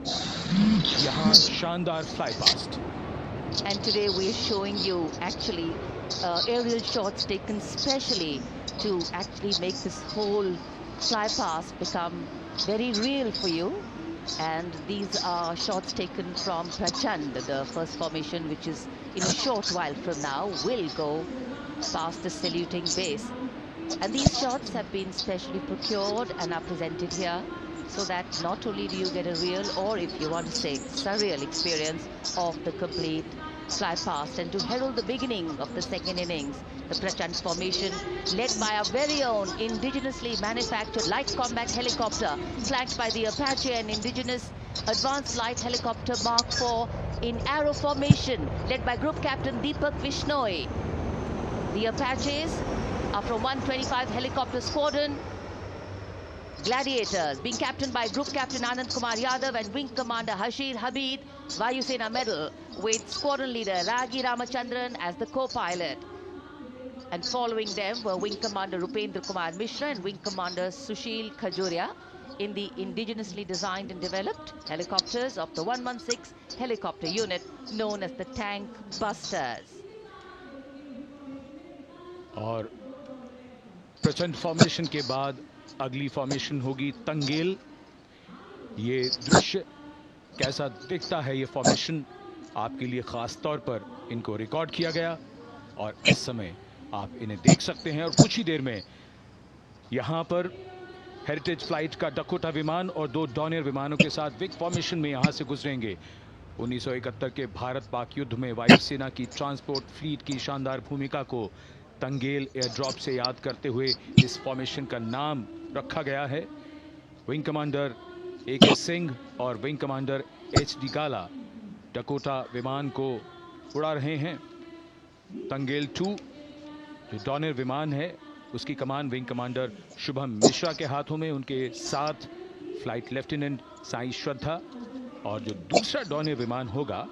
यहाँ शानदार fly past. And today we are showing you actually aerial shots taken specially to actually make this whole fly past become very real for you. And these are shots taken from Prachand, the first formation, which is in a short while from now will go past the saluting base. And these shots have been specially procured and are presented here so that not only do you get a real, or if you want to say surreal experience of the complete fly past, and to herald the beginning of the second innings, the Prachand formation led by our very own indigenously manufactured light combat helicopter, flanked by the Apache and indigenous advanced light helicopter Mark IV in arrow formation, led by Group Captain Deepak Vishnoi. The Apaches are from 125 Helicopter Squadron. Gladiators, being captained by Group Captain Anand Kumar Yadav and Wing Commander Hashir Habib, Vayusena Medal, with Squadron Leader Ragi Ramachandran as the co-pilot. And following them were Wing Commander Rupendra Kumar Mishra and Wing Commander Sushil Khajuria in the indigenously designed and developed helicopters of the 116 helicopter unit known as the Tank Busters. और प्रचंड formation के बाद अगली formation होगी तंगेल। ये दृश्य कैसा दिखता है, ये फॉर्मेशन आपके लिए खास तौर पर इनको रिकॉर्ड किया गया और इस समय आप इन्हें देख सकते हैं। और कुछ ही देर में यहां पर हेरिटेज फ्लाइट का डकोटा विमान और 2 डॉनियर विमानों के साथ विग फॉर्मेशन में यहां से गुजरेंगे। 1971 के भारत पाक युद्ध में वायुसेना की ट्रांसपोर्ट फ्लीट की शानदार भूमिका को तंगेल एयर ड्रॉप से याद करते हुए इस फॉर्मेशन का नाम रखा गया है। विंग कमांडर AK सिंह और विंग कमांडर HD काला डकोटा विमान को उड़ा रहे हैं। तंगेल 2 जो डॉनियर विमान है उसकी कमान विंग कमांडर शुभम मिश्रा के हाथों में, उनके साथ फ्लाइट लेफ्टिनेंट साई श्रद्धा, और जो दूसरा डॉनियर विमान होगा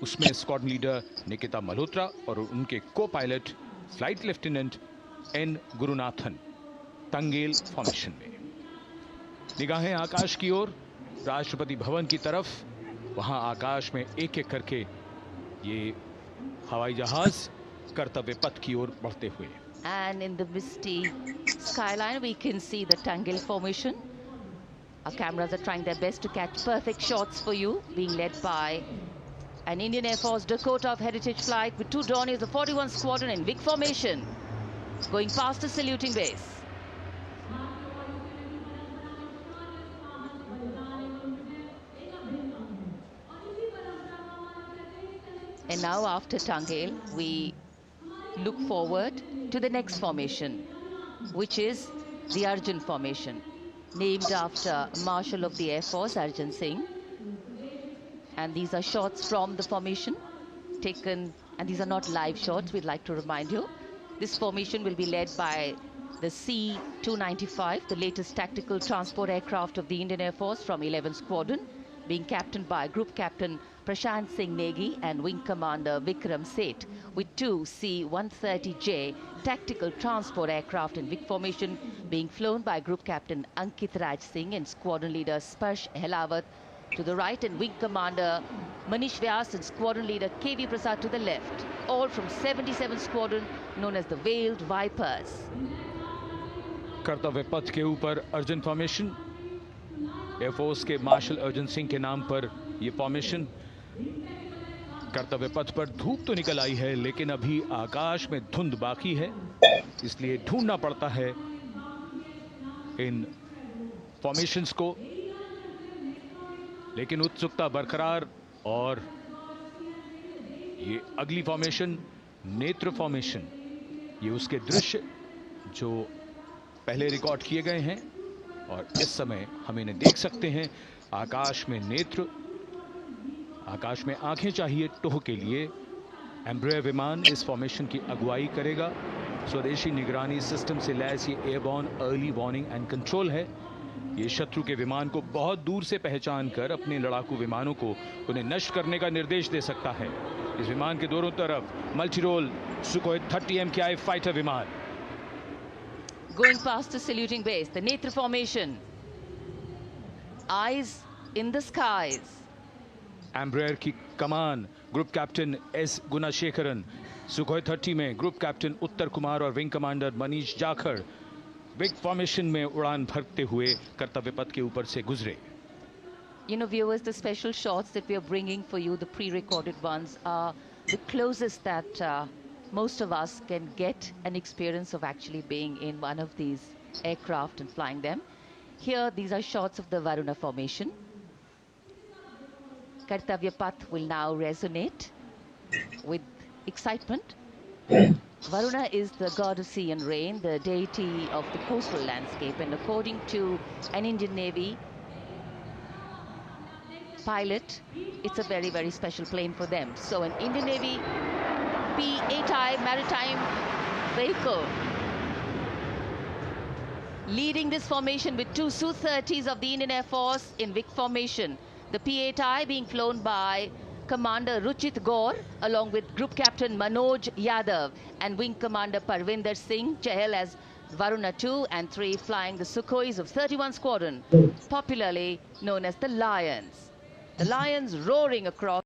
उसमें स्क्वाड्रन लीडर निकिता मल्होत्रा और उनके को pilot flight lieutenant N Gurunathan. Tangail formation में निगाहें आकाश की ओर, राष्ट्रपति भवन की तरफ। वहां आकाश में एक एक करके ये हवाई जहाज कर्तव्य पथ की ओर बढ़ते हुए। And in the misty skyline we can see the Tangel formation. Our cameras are trying their best to catch perfect shots for you, being led by an Indian Air Force Dakota of Heritage Flight with 2 Dorniers of 41 Squadron in big formation, going past the saluting base. And now after Tangel, we look forward to the next formation, which is the Arjun formation, named after Marshal of the Air Force Arjun Singh. And these are shots from the formation taken, and these are not live shots, we'd like to remind you. This formation will be led by the C-295, the latest tactical transport aircraft of the Indian Air Force from 11 Squadron, being captained by Group Captain Prashant Singh Negi and Wing Commander Vikram Seth, with 2 C-130J tactical transport aircraft in big formation being flown by Group Captain Ankit Raj Singh and Squadron Leader Sparsh Helawat to the right, and Wing Commander Manish Vyas and Squadron Leader KV Prasad to the left, all from 77 Squadron known as the Veiled Vipers. कर्तव्य पथ के ऊपर Arjun formation, air force के martial Arjun Singh के नाम पर यह formation. कर्तव्य पथ पर धूप तो निकल आई है लेकिन अभी आकाश में धुंध बाकी है, इसलिए ढूंढना पड़ता है इन फॉर्मेशंस को, लेकिन उत्सुकता बरकरार। और ये अगली फॉर्मेशन नेत्र फॉर्मेशन, ये उसके दृश्य जो पहले रिकॉर्ड किए गए हैं और इस समय हम इन्हें देख सकते हैं। आकाश में नेत्र, आकाश में आंखें चाहिए टोह के लिए। एम्ब्रेयर विमान इस फॉर्मेशन की अगुवाई करेगा। स्वदेशी निगरानी सिस्टम से लैस ये airborne early warning and control है। ये शत्रु के विमान को बहुत दूर से पहचान कर अपने लड़ाकू विमानों को उन्हें नष्ट करने का निर्देश दे सकता है। इस विमान के दोनों तरफ multi role Sukhoi 30 MKI fighter विमान। Going past the saluting base, the Netra formation. Eyes in the skies. Embraer की कमान group captain S Gunasekaran, Sukhoi 30 में ग्रुप कैप्टन उत्तर कुमार और wing commander Manish Jakhar big formation में उड़ान भरते हुए कर्तव्य पथ के ऊपर से गुजरे. You know, viewers, the special shots that we are bringing for you, the pre-recorded ones, are the closest that most of us can get an experience of actually being in one of these aircraft and flying them. Here, these are shots of the Varuna formation. Kartavya Path will now resonate with excitement. Varuna is the god of sea and rain, the deity of the coastal landscape, and according to an Indian Navy pilot, it's a very, very special plane for them. So an Indian Navy P-8I maritime vehicle leading this formation with two Su-30s of the Indian Air Force in Vic formation. The P-8I being flown by Commander Ruchit Gaur along with Group Captain Manoj Yadav and Wing Commander Parvinder Singh Chahal as Varuna 2 and 3 flying the Sukhois of 31 Squadron, popularly known as the Lions. The Lions roaring across